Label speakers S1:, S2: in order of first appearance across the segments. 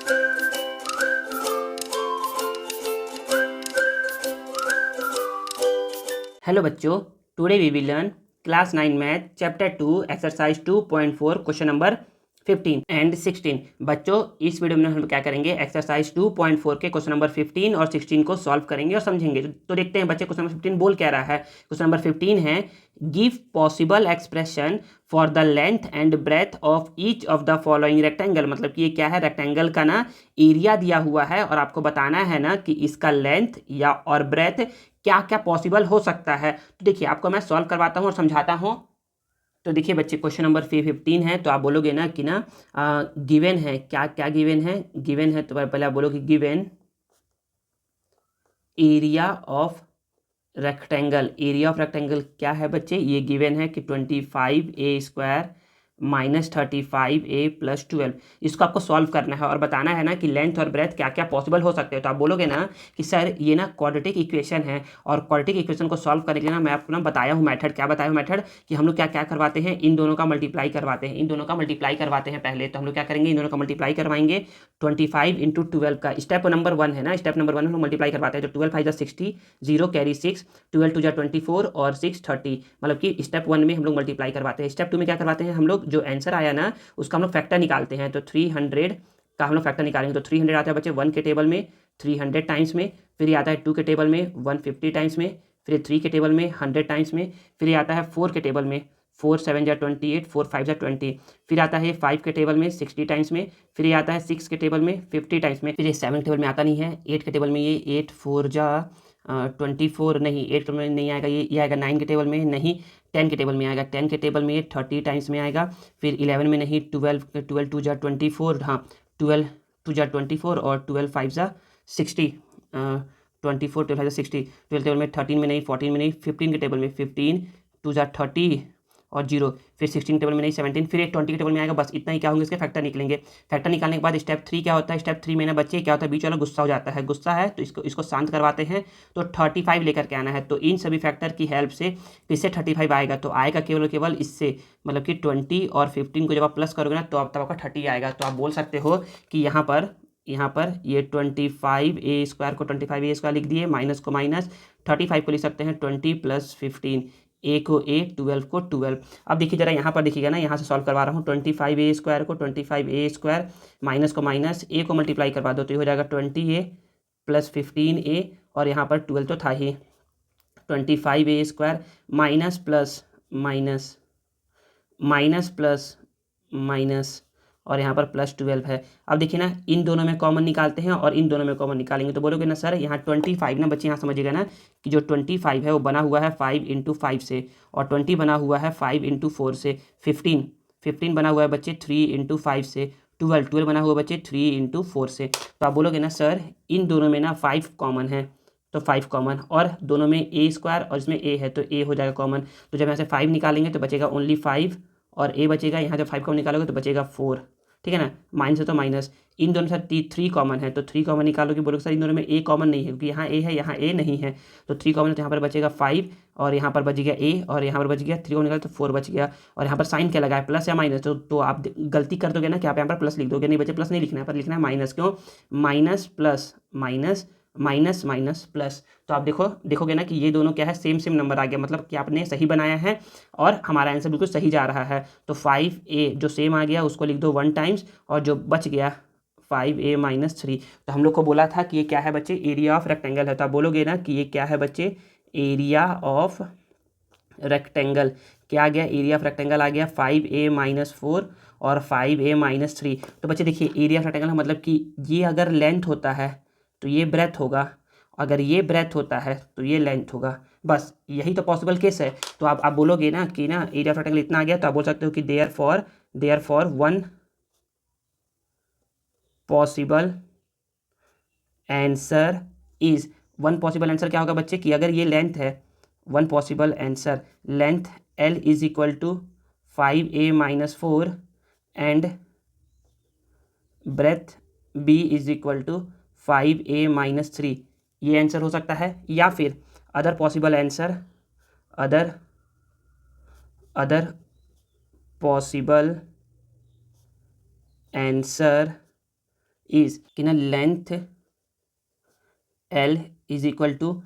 S1: Hello बच्चों, today we will learn class 9 math chapter 2 exercise 2.4 question number 15 and 16। बच्चों, इस video में हम क्या करेंगे, एक्सरसाइज 2.4 के क्वेश्चन नंबर 15 और 16 को सॉल्व करेंगे और समझेंगे। तो देखते हैं बच्चे क्वेश्चन नंबर 15 बोल क्या रहा है। क्वेश्चन नंबर 15 है, give possible expression for the length and breadth of each of the following rectangle. मतलब कि ये क्या है, रेक्टेंगल का ना एरिया दिया हुआ है और आपको बताना है ना कि इसका लेंथ या और ब्रेथ क्या क्या पॉसिबल हो सकता है। तो देखिए, आपको मैं सॉल्व करवाता हूँ और समझाता हूँ। तो देखिए बच्चे, क्वेश्चन नंबर 15 है, तो आप बोलोगे ना कि ना गिवन है, क्या क्या गिवन है। गिवन है तो पहले आप बोलोगे given area of rectangle. Area of rectangle क्या है बच्चे, ये गिवन है कि 25a² -35a+12। इसको आपको सॉल्व करना है और बताना है ना कि लेंथ और ब्रेथ क्या क्या पॉसिबल हो सकते हैं। तो आप बोलोगे ना कि सर ये ना क्वाड्रेटिक इक्वेशन है, और क्वाड्रेटिक इक्वेशन को सॉल्व करने के लिए ना मैं आपको ना बताया हूँ मेथड। क्या बताया हूँ मेथड, कि हम लोग क्या क्या करवाते हैं, इन दोनों का मल्टीप्लाई करवाते हैं। इन दोनों का मल्टीप्लाई करवाते हैं पहले। तो हम लोग क्या करेंगे, इन दोनों का मल्टीप्लाई करवाएंगे। 25 × 12 का स्टेप नंबर 1 है ना, स्टेप नंबर 1 हम लोग मल्टीप्लाई करवाते हैं। तो 12 5 60, 0 कैरी 6, 12 2 24 और 6 30। मतलब कि स्टेप 1 में हम लोग मल्टीप्लाई करवाते हैं। स्टेप 2 में क्या करवाते हैं, हम लोग जो आंसर आया ना उसका हम लोग फैक्टर निकालते हैं। तो 300 का हम लोग फैक्टर निकालेंगे। तो 300 आता है बच्चे 1 के टेबल में 300 टाइम्स में, फिर ये आता है 2 के टेबल में 150 टाइम्स में, फिर 3 के टेबल में 100 टाइम्स में, फिर ये आता है 4 के टेबल में 4 7 जा 28, 4 5 जा 20, फिर आता है 5 के टेबल में 60 टाइम्स में, फिर ये आता है 6 के टेबल में 50 टाइम्स में, फिर ये 7 के टेबल में आता नहीं है। 8 के टेबल में ये 8 4 जा 24 नहीं, 8 में नहीं आएगा। ये आएगा 9 के टेबल में नहीं, 10 के टेबल में आएगा। 10 के टेबल में ये 30 टाइम्स में आएगा। फिर 11 में नहीं, 12 2 जा 24, हाँ 12 2 जा 24 और 12 5 जा 60, 24 12 5 जा 60। 12 टेबल में 13 में नहीं, 14 में नहीं, 15 के टेबल में 15 2 जा 30 और 0, फिर 16 टेबल में नहीं 17, फिर एक 20 के टेबल में आएगा। बस इतना ही क्या होंगे, इसके फैक्टर निकलेंगे। फैक्टर निकालने के बाद स्टेप 3 क्या होता है, स्टेप 3 में ना बच्चे क्या होता है, बीच वाला गुस्सा हो जाता है। गुस्सा है तो इसको शांत करवाते हैं। तो 35 लेकर के आना है। तो इन सभी फैक्टर की हेल्प से किससे 35 आएगा, तो आएगा केवल केवल इससे, मतलब कि 20 और 15 को जब आप प्लस करोगे ना तो तब आपका 30 आएगा। तो आप बोल सकते हो कि यहाँ पर ये 25a² को 25a² लिख दिए, माइनस को माइनस, 35 को लिख सकते हैं 20 + 15, ए को ए, 12 को 12। अब देखिए जरा यहाँ पर देखिएगा ना, यहाँ से सॉल्व करवा रहा हूँ। 25a² को 25a² माइनस को माइनस, ए को मल्टीप्लाई करवा दो तो ये हो जाएगा 20a + 15a, और यहाँ पर 12 तो था ही। 25a² minus plus minus minus plus minus, और यहाँ पर +12 है। अब देखिए ना, इन दोनों में कॉमन निकालते हैं और इन दोनों में कॉमन निकालेंगे। तो बोलोगे ना सर यहाँ 25 ना बच्चे, यहाँ समझिएगा ना कि जो 25 है वो बना हुआ है 5 × 5 से, और 20 बना हुआ है 5 × 4 से, 15 बना हुआ है बच्चे 3 × 5 से, 12 बना हुआ है बच्चे 3 × 4 से। तो आप बोलोगे ना सर इन दोनों में ना 5 कॉमन है, तो 5 कॉमन, और दोनों में a² और इसमें a है तो a हो जाएगा कॉमन। तो जब यहाँ से 5 निकालेंगे तो बचेगा ओनली 5 और a बचेगा। यहाँ जब 5 कॉमन निकालोगे तो बचेगा 4, ठीक है ना। माइनस है तो माइनस, इन दोनों से 3 कॉमन है तो 3 कॉमन निकालोगे। बोलोगे सर इन दोनों में a कॉमन नहीं है, क्योंकि यहाँ a है यहाँ a नहीं है। तो 3 कॉमन है तो यहाँ पर बचेगा 5, और यहाँ पर बच गया a, और यहाँ पर बच गया 3 को निकाला तो 4 बच गया। और यहाँ पर साइन क्या लगा है, प्लस या माइनस, तो आप गलती कर दोगे ना कि आप यहाँ पर प्लस लिख दोगे। नहीं बच्चे, प्लस नहीं लिखना है, पर लिखना है माइनस। क्यों, minus plus minus minus minus plus. तो आप देखोगे ना कि ये दोनों क्या है, सेम नंबर आ गया, मतलब कि आपने सही बनाया है और हमारा आंसर बिल्कुल सही जा रहा है। तो 5a जो सेम आ गया उसको लिख दो 1 टाइम्स, और जो बच गया 5a - 3। तो हम लोग को बोला था कि ये क्या है बच्चे, एरिया ऑफ रेक्टेंगल है। तो आप बोलोगे ना कि ये क्या है बच्चे, एरिया ऑफ रेक्टेंगल। क्या आ गया, एरिया ऑफ रेक्टेंगल आ गया 5a - 4 और 5a - 3। तो बच्चे देखिए, एरिया ऑफ रेक्टेंगल मतलब कि ये अगर लेंथ होता है तो ये ब्रेथ होगा, अगर ये ब्रेथ होता है तो ये लेंथ होगा। बस यही तो पॉसिबल केस है। तो आप बोलोगे ना कि ना एरिया ऑफ रेक्टेंगल इतना आ गया, तो आप बोल सकते हो कि therefore one possible answer is, one possible answer क्या होगा बच्चे, कि अगर ये लेंथ है, one possible answer length L = 5a - 4 and breadth B = 5a - 3, ये आंसर हो सकता है। या फिर other possible answer, other possible answer is कि ना length L is equal to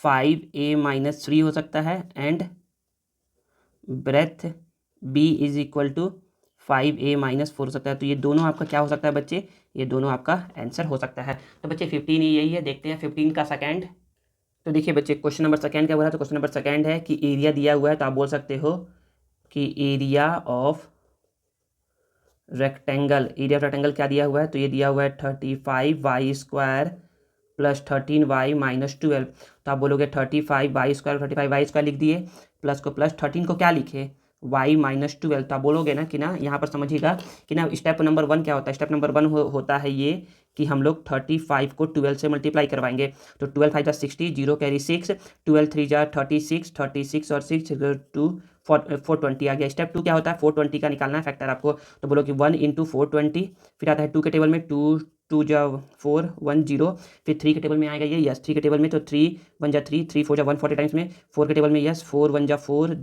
S1: 5a-3 हो सकता है and breadth B is equal to 5a-4 हो सकता है। तो ये दोनों आपका क्या हो सकता है बच्चे, ये दोनों आपका आंसर हो सकता है। तो बच्चे 15 यही है, देखते हैं 15 का सेकंड। तो देखिए बच्चे क्वेश्चन नंबर सेकंड क्या बोला है, तो क्वेश्चन नंबर सेकंड है कि एरिया दिया हुआ है, तो आप बोल सकते हो कि एरिया ऑफ रेक्टेंगल क्या दिया हुआ है, तो ये दिया हुआ है 35y² प्लस 13y-12। तो आप बोलोगे 35y² 35y² लिख दिए, प्लस को प्लस 13 को क्या लिखे y-12। तो आप बोलोगे ना कि ना यहाँ पर समझिएगा कि ना स्टेप नंबर 1 क्या होता है, स्टेप नंबर 1 होता है ये कि हम लोग 35 को 12 से मल्टीप्लाई करवाएंगे। तो 12 5 60, 0 कैरी 6, 12 3 36, 36 और 6 2 420 आ गया। स्टेप 2 क्या होता है, 420 का निकालना है फैक्टर आपको। तो बोलो कि 1 × 420, फिर आता है 2 के टेबल में 2 2 जा 4 1 0, फिर 3 के टेबल में आएगा ये यस 3 के टेबल में, तो 3 1 जा 3 3 4 जा 140 टाइम्स में, 4 के टेबल में यस 4 1 जा 4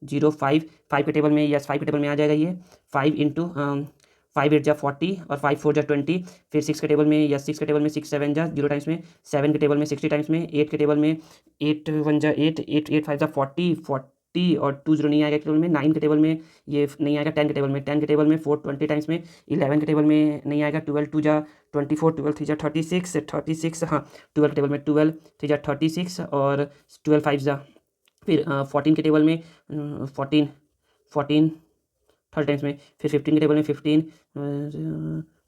S1: 0 5 5 के टेबल में यस 5 के टेबल में आ जाएगा ये 5 इंटू 5 8 जा 40 और 5 4 जा 20, फिर 6 के टेबल में यस 6 के टेबल में 6 7 जा 0 टाइम्स में, 7 के टेबल में 60 टाइम्स में, 8 के टेबल में 8 1 जा 8 8 8 5 जा 40 और 2 0 नहीं आएगा टेबल में, 9 के टेबल में ये नहीं आएगा, 10 के टेबल में 10 के टेबल में 420 टाइम्स में, 11 के टेबल में नहीं आएगा, 12 2 जा 24, 12 3 जा 36 हाँ, 12 के टेबल में 12 3 जा 36 और 12 5 जा फिर 14 के टेबल में 14 30 टाइम्स में, फिर 15 के टेबल में 15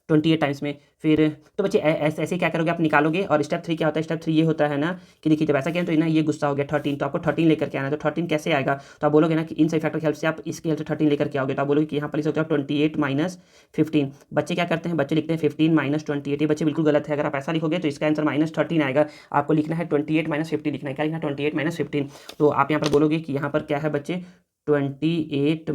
S1: 28 टाइम्स में। फिर तो बच्चे ऐसे क्या करोगे आप निकालोगे। और स्टेप 3 क्या होता है, स्टेप 3 ये होता है ना कि देखिए जब ऐसा किया तो ना ये गुस्सा हो गया 13, तो आपको 13 लेकर के आना है। तो 13 कैसे आएगा, तो आप बोलोगे ना कि इन सभी फैक्टर की हेल्प से आप इसकी हेल्प से 13 लेकर के आओगे। तो आप बोलोगे कि यहाँ पर लिख सकते हो 28 - 15। बच्चे क्या करते हैं, बच्चे लिखते हैं 15 - 28। ये बच्चे बिल्कुल गलत है, अगर आप ऐसा लिखोगे तो इसका आंसर -13 आएगा। आपको लिखना है 28 - 15 लिखना है, क्या लिखना है 28 - 15। तो आप यहाँ पर बोलोगे कि यहाँ पर क्या है बच्चे 28 -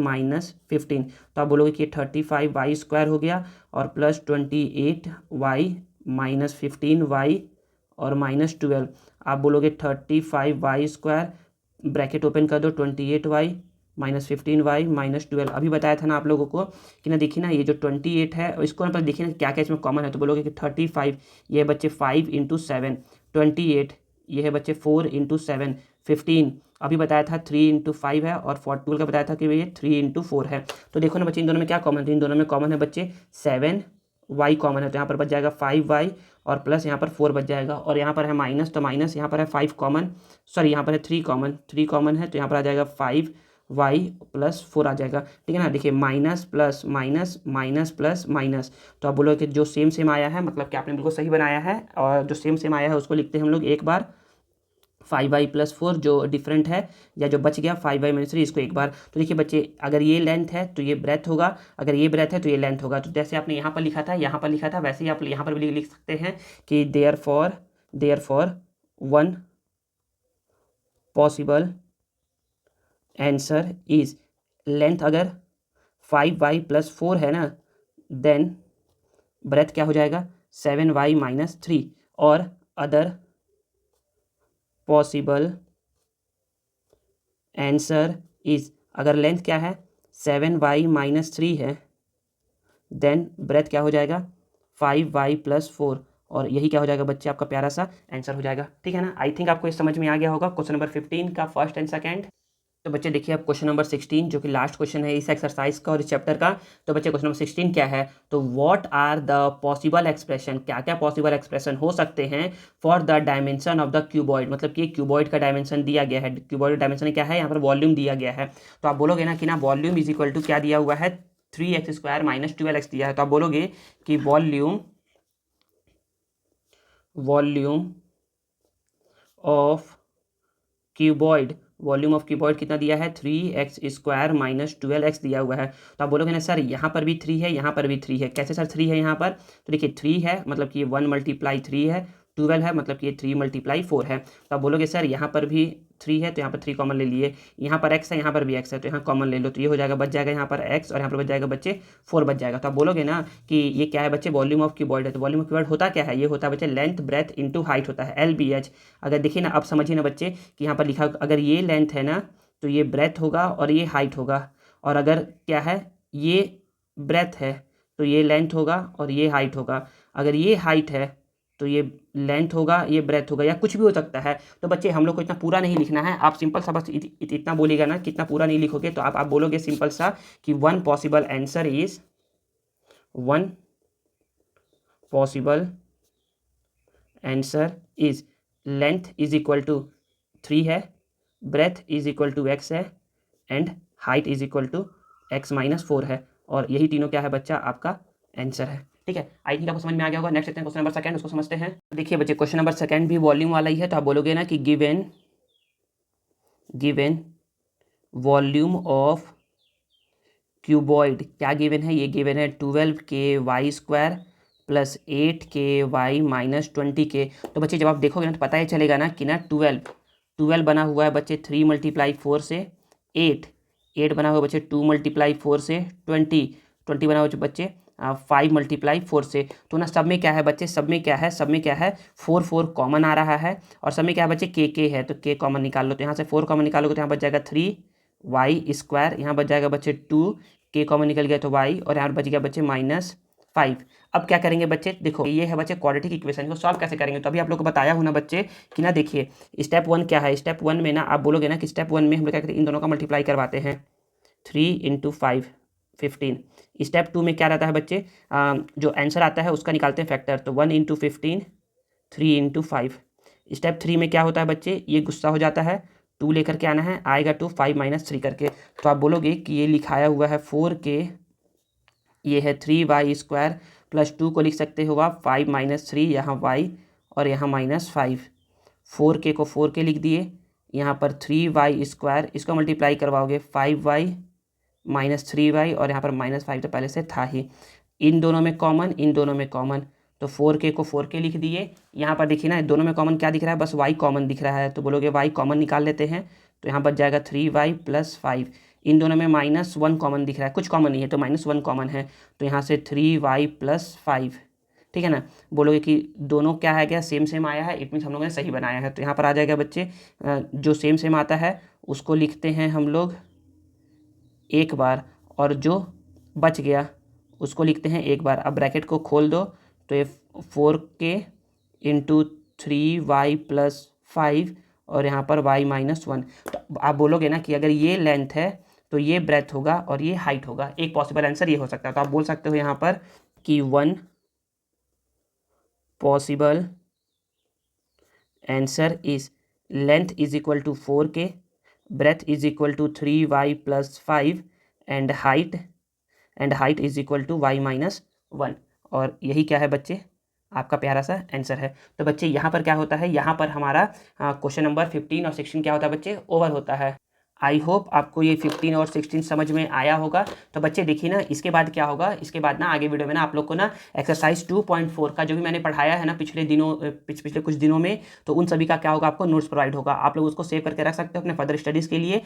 S1: 15। तो आप बोलोगे कि 35y² हो गया और प्लस 28y - 15y और -12। आप बोलोगे 35y² ब्रैकेट ओपन कर दो 28y - 15y - 12। अभी बताया था ना आप लोगों को कि ना देखिए ना ये जो 28 है इसको ना देखिए ना क्या क्या इसमें कॉमन है। तो बोलोगे कि 35 ये है बच्चे 5 × 7, 28 ये है बच्चे 4 × 7, 15 अभी बताया था 3 × 5 है और 12 का बताया था कि ये 3 × 4 है। तो देखो ना बच्चे इन दोनों में क्या कॉमन है, इन दोनों में कॉमन है बच्चे 7y कॉमन है। तो यहाँ पर बच जाएगा 5y और प्लस यहाँ पर 4 बच जाएगा और यहाँ पर है माइनस, तो माइनस यहाँ पर है 5 कॉमन, सॉरी यहाँ पर है 3 कॉमन है। तो यहाँ पर आ जाएगा 5y + 4 आ जाएगा, ठीक है ना। देखिए minus plus minus minus plus minus. तो आप बोलोगे कि जो सेम आया है मतलब कि आपने बिल्कुल सही बनाया है, और जो सेम आया है उसको लिखते हैं हम लोग एक बार 5y + 4, जो डिफरेंट है या जो बच गया 5y - 3 इसको एक बार। तो देखिए बच्चे अगर ये लेंथ है तो ये ब्रेथ होगा, अगर ये ब्रेथ है तो ये लेंथ होगा। तो जैसे आपने यहाँ पर लिखा था वैसे ही आप यहाँ पर भी लिख सकते हैं कि therefore one possible answer is, length अगर 5y + 4 है ना देन ब्रेथ क्या हो जाएगा 7y - 3 और अदर पॉसिबल आंसर इज, अगर लेंथ क्या है 7y - 3 है देन ब्रेथ क्या हो जाएगा 5y + 4 और यही क्या हो जाएगा बच्चे आपका प्यारा सा आंसर हो जाएगा, ठीक है ना। आई थिंक आपको ये समझ में आ गया होगा क्वेश्चन नंबर 15 का फर्स्ट एंड सेकंड। तो बच्चे देखिए अब क्वेश्चन नंबर 16 जो कि लास्ट क्वेश्चन है इस एक्सरसाइज का और इस चैप्टर का। तो बच्चे क्वेश्चन नंबर 16 क्या है, तो what are the possible expression, क्या क्या पॉसिबल एक्सप्रेशन हो सकते हैं for the dimension of the cuboid, मतलब कि क्यूबॉइड का डायमेंशन दिया गया है। क्यूबॉइड डायमेंशन क्या है, यहाँ पर वॉल्यूम दिया गया है। तो आप बोलोगे ना कि ना वॉल्यूम इज इक्वल टू क्या दिया हुआ है 3x² - 12x दिया है। तो आप बोलोगे कि वॉल्यूम ऑफ क्यूबॉइड कितना दिया है 3x² - 12x दिया हुआ है। तो आप बोलोगे ना सर यहाँ पर भी 3 है, यहाँ पर भी 3 है, कैसे सर 3 है यहाँ पर, तो देखिए 3 है मतलब कि ये 1 × 3 है, 12 है मतलब कि ये 3 × 4 है। तो आप बोलोगे सर यहाँ पर भी 3 है तो यहाँ पर 3 कॉमन ले लिए, यहाँ पर x है यहाँ पर भी x है तो यहाँ कॉमन ले लो, तो ये हो जाएगा बच जाएगा यहाँ पर x और यहाँ पर बच जाएगा बच्चे 4 बच जाएगा। तो आप बोलोगे ना कि ये क्या है बच्चे वॉल्यूम ऑफ क्यूबॉइड है। तो वॉल्यूम ऑफ क्यूबॉइड होता क्या है, ये होता है बच्चे लेंथ ब्रेथ इंटू हाइट होता है LBH। अगर देखिए ना अब समझिए ना बच्चे कि यहाँ पर लिखा अगर ये लेंथ है ना तो ये ब्रेथ होगा और ये हाइट होगा, और अगर क्या है ये ब्रेथ है तो ये लेंथ होगा और ये हाइट होगा। अगर ये हाइट है तो ये लेंथ होगा, ये ब्रेथ होगा, या कुछ भी हो सकता है। तो बच्चे हम लोग को इतना पूरा नहीं लिखना है, आप सिंपल सा बस इतना बोलिएगा ना, कितना पूरा नहीं लिखोगे तो आप बोलोगे सिंपल सा कि one possible answer is length is equal to 3 है, breadth is equal to x है, and height is equal to x-4 है। और यही तीनों क्या है बच्चा, आपका आंसर है। ठीक है, आई थिंक आपको समझ में आ गया होगा। नेक्स्ट क्वेश्चन नंबर सेकंड, उसको समझते हैं। देखिए बच्चे, क्वेश्चन नंबर सेकंड भी वॉल्यूम वाला ही है। तो आप बोलोगे ना कि गिवन वॉल्यूम ऑफ क्यूबॉइड, क्या गिवन है, ये गिवन है 12k² प्लस 8k-20k। तो बच्चे जब आप देखोगे ना तो पता ही चलेगा ना कि ना 12 बना हुआ है बच्चे 3 × 4 से 8 बना हुआ बच्चे 2 × 4 से 20 बना हुआ बच्चे 5 × 4 से। तो ना सब में क्या है बच्चे, सब में क्या है 4 कॉमन आ रहा है, और सब में क्या है बच्चे k है, तो k कॉमन निकाल लो। तो यहाँ से 4 कॉमन निकालोगे तो यहाँ बच जाएगा 3y², यहाँ बच जाएगा बच्चे 2k कॉमन निकल गया तो y, और यहाँ बच गया बच्चे -5। अब क्या करेंगे बच्चे, देखो ये है बच्चे क्वाड्रेटिक इक्वेशन को सॉल्व कैसे करेंगे। तो अभी आप लोग को बताया हूँ ना बच्चे कि ना देखिए स्टेप 1 क्या है। स्टेप 1 में ना आप बोलोगे ना कि स्टेप 1 में हम लोग क्या करते हैं, इन दोनों का मल्टीप्लाई करवाते हैं, 3 × 5 15। स्टेप 2 में क्या रहता है बच्चे, जो आंसर आता है उसका निकालते हैं फैक्टर, तो 1 × 15 3 × 5। स्टेप 3 में क्या होता है बच्चे, ये गुस्सा हो जाता है, 2 लेकर के आना है, आएगा 2 5 - 3 करके। तो आप बोलोगे कि ये लिखाया हुआ है 4k, ये है 3y² प्लस 2 को लिख सकते हो आप 5 - 3, यहाँ y और यहाँ -5। 4k को 4k लिख दिए, यहाँ पर 3y², इसको मल्टीप्लाई करवाओगे 5y - 3y, और यहाँ पर -5 तो पहले से था ही। इन दोनों में कॉमन, इन दोनों में कॉमन, तो 4k को 4k लिख दिए। यहाँ पर देखिए ना दोनों में कॉमन क्या दिख रहा है, बस y कॉमन दिख रहा है, तो बोलोगे y कॉमन निकाल लेते हैं। तो यहाँ बच जाएगा 3y + 5। इन दोनों में -1 कॉमन दिख रहा है, कुछ कॉमन नहीं है तो -1 कॉमन है, तो यहाँ से 3y + 5। ठीक है ना, बोलोगे कि दोनों क्या है, क्या सेम आया है, इट मीन्स हम लोगों ने सही बनाया है। तो यहाँ पर आ जाएगा बच्चे, जो सेम आता है उसको लिखते हैं हम लोग एक बार, और जो बच गया उसको लिखते हैं एक बार। अब ब्रैकेट को खोल दो, तो ये 4k × 3y + 5, और यहाँ पर y -1। तो आप बोलोगे ना कि अगर ये लेंथ है तो ये ब्रेथ होगा और ये हाइट होगा। एक पॉसिबल आंसर ये हो सकता है। तो आप बोल सकते हो यहाँ पर कि one possible answer is length is equal to 4k, breadth is equal to 3y + 5, and height is equal to y -1। और यही क्या है बच्चे, आपका प्यारा सा आंसर है। तो बच्चे यहाँ पर क्या होता है, यहाँ पर हमारा क्वेश्चन नंबर 15 और 16 क्या होता है बच्चे, ओवर होता है। आई होप आपको ये 15 और 16 समझ में आया होगा। तो बच्चे देखिए ना, इसके बाद क्या होगा, इसके बाद ना आगे वीडियो में ना आप लोग को ना एक्सरसाइज 2.4 का जो भी मैंने पढ़ाया है ना पिछले कुछ दिनों में, तो उन सभी का क्या होगा, आपको नोट्स प्रोवाइड होगा। आप लोग उसको सेव करके रख सकते हो अपने फर्दर स्टडीज़ के लिए।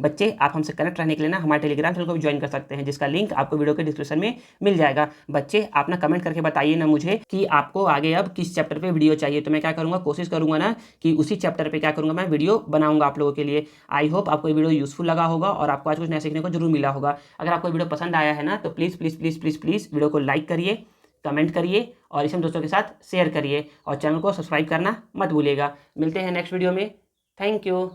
S1: बच्चे आप हमसे कनेक्ट रहने के लिए ना हमारे टेलीग्राम चैनल को भी ज्वाइन कर सकते हैं, जिसका लिंक आपको वीडियो के डिस्क्रिप्शन में मिल जाएगा। बच्चे आप ना कमेंट करके बताइए ना मुझे कि आपको आगे अब किस चैप्टर पे वीडियो चाहिए, तो मैं क्या करूँगा, कोशिश करूँगा ना कि उसी चैप्टर पे क्या करूँगा, मैं वीडियो बनाऊँगा आप लोगों के लिए। आई होप आपको ये वीडियो यूजफुल लगा होगा और आपको आज कुछ नया सीखने को जरूर मिला होगा। अगर आपको वीडियो पसंद आया है ना तो please please please please please video को लाइक करिए, कमेंट करिए, और इसे दोस्तों के साथ शेयर करिए, और चैनल को सब्सक्राइब करना मत भूलिएगा। मिलते हैं नेक्स्ट वीडियो में। Thank you.